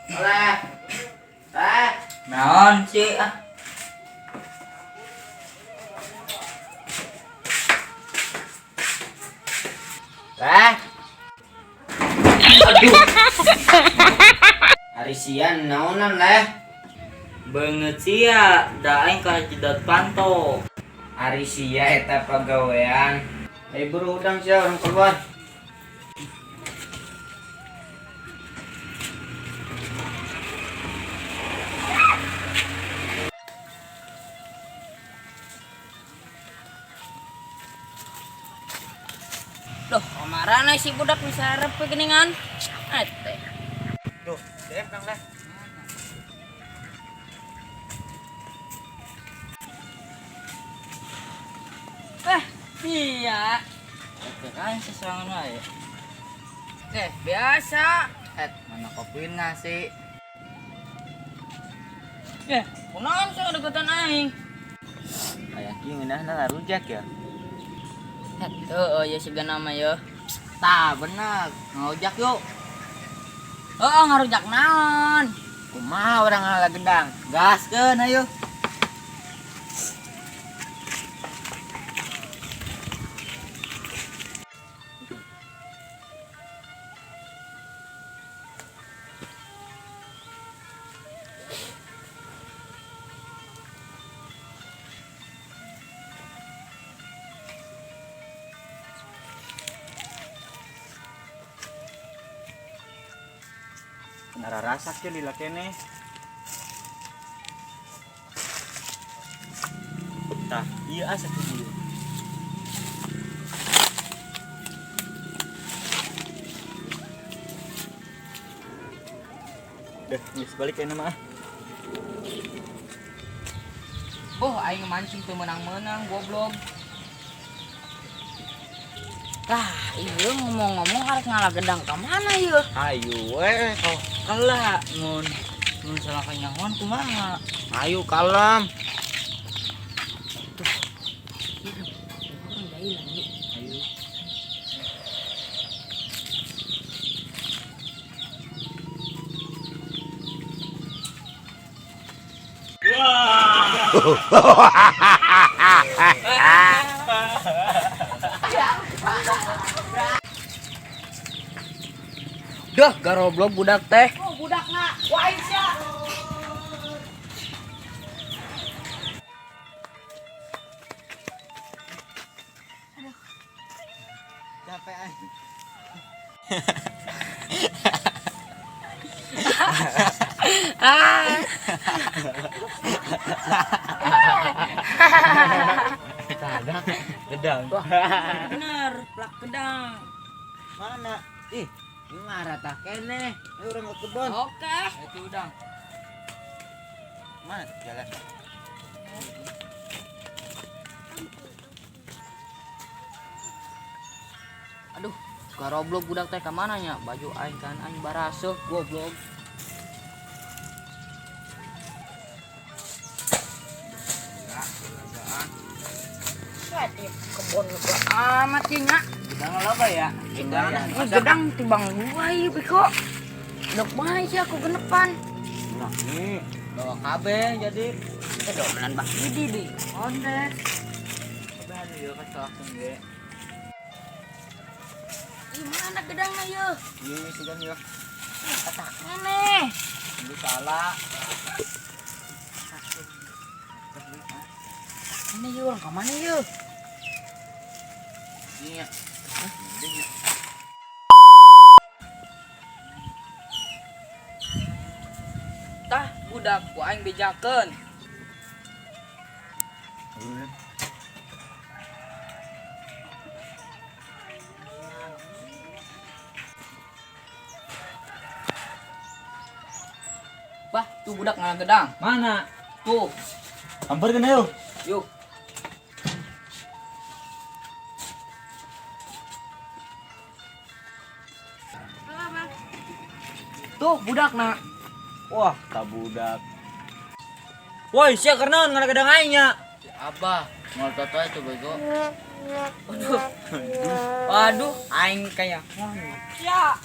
Oleh. Teh. Naon sih ah? Teh. Aduh, Hari sian naonan leh. banget sih ya. Da aing ka jedot panto. Hari sia eta pagawean. Buru udang sia orang keluar. Loh, kamarana si budak bisa harap kegeningan. Ate. Tuh, dem Kang leh. Iya. Itu kan sesuatu ya. Biasa. Mana kopinya sih? Kunaon sih deketan aing? Kayak gini nah rujak ya. Tuh, ya siga nama ya. Tah bener, ngojak yuk. Oh, ngarujak naon? Kumaha orang ngalah gendang. Gaskeun ayo. Nara rasak ya lila kene. Tah, iya asa tuh dia. Dah, geus balik kene mah. Oh, aing mancing tuh menang-menang goblok. Tah, iya ngomong-ngomong harus ngalah gedang ke mana ya? Ayo weh, kau Kala ngun salah kanyawan kumaha. ayo kalem. Ayo. Dah, garoblok budak teh. Oh, budak na. Wah, sia. Capek aja. Gedang. Bener, plak gedang. Mana? Ih, ini marah tak kene. Ayo orang ke kebun. Oke. Itu udang. Mana jalan? Aduh, garoblok budak teh ke mana nya? Baju aing kan aing baraseuh goblok. Kebon gua amat ya nya. Gedang apa ya? Gedang tibang gua ieu beko. Dok bae sih aku genepan. Nah, ini. Bawa KB jadi. Kita domenan Bang Didi di. Onde. Coba yuk kan langsung ge. Gimana gedangnya ye? Ini sudah ya. Ketaknya nih. Ini salah. Ini ye orang ke mana ye? Iya. Tah budak ku aing bejakeun. Bah, tuh budak ngalah gedang. Mana? Tuh, Hampir kena yuk. yuk. Tuh budak nak. Wah, tak budak. Woi, sia karena ngalah gedang aing nya. Abah, mau toto itu bego. Waduh. Waduh, aing kayak. Ya.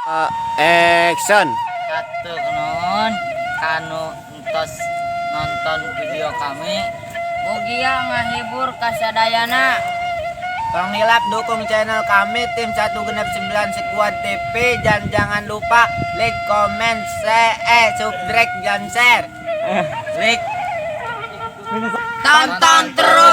Action. Satu kenon kanu entos nonton video kami. Mugia ngahibur kasadayana. Tolong hilap dukung channel kami tim 169 Squad TV dan jangan lupa like, comment, subscribe dan share. Like. Tonton terus.